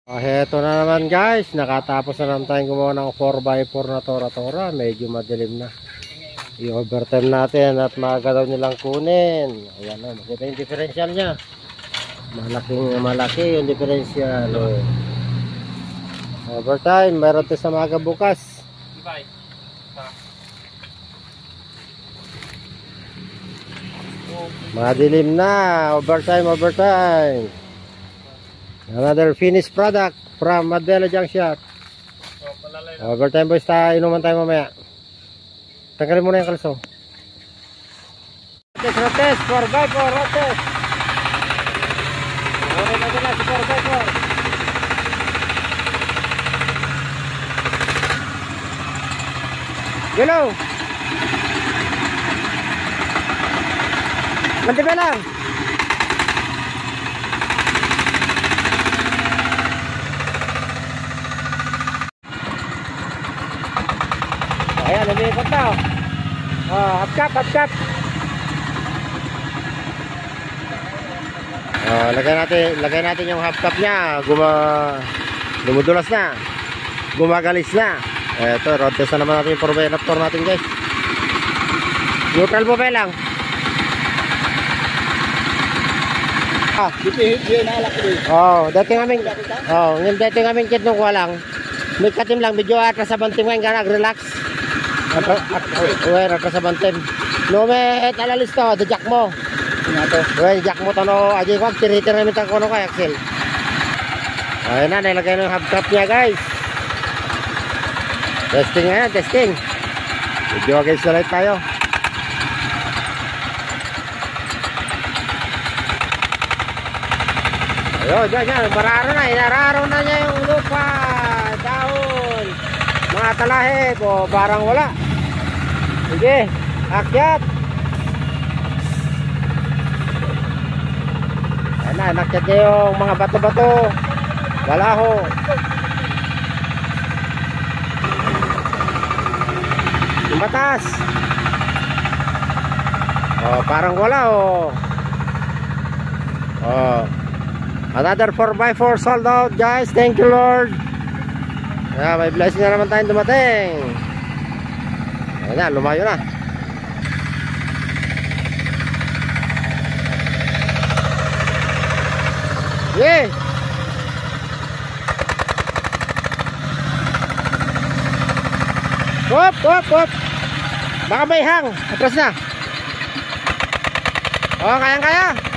Heto na naman guys, nakatapos na naman tayong gumawa ng 4x4 na tora-tora. Medyo madilim na. I-overtime natin at maaga daw nilang kunin. Ayan o, makita yung differential nya. Malaki yung differential. Overtime, meron tayo sa maaga bukas. Madilim na, overtime. Another finished product from Madela Junk Shop. Overtime boys, inuman tayo mamaya. Tanggalin muna yung kalso. Rotes, 4x4, rotes. Okay na dala si 4x4. Gelo. Mantipin lang. Ayan, lumipot na. Half cup. Lagay natin yung half cup niya. Dumudulas na. Gumagalis na. Eto, road test na naman natin yung Raptor natin guys. Neutral po ba lang? Dating aming kit nung walang. May katim lang, medyo atras sa bantim ngayon ka nag-relax. Atras sa bantim. No, may alalis to, the jack mo. Jack mo to no, aji ko, tiritir namin tang kono kay Axel. Ayun na, nilagay ng hub cap niya guys. Testing ngayon, testing. Medyo guys, ulit tayo. Ayun, dyan, inararo na niya yung lupa, dahon, mga talahib, o parang wala. Sige, akyat. Ayan na, nakyat niya yung mga bato-bato, balaho. Yung batas. O, parang wala, o. Another 4x4 sold out guys. Thank you Lord. May blessing na naman tayong dumating. Ayan na, lumayo na. Yeah. Hop. Baka may hang. Atras na. Kaya.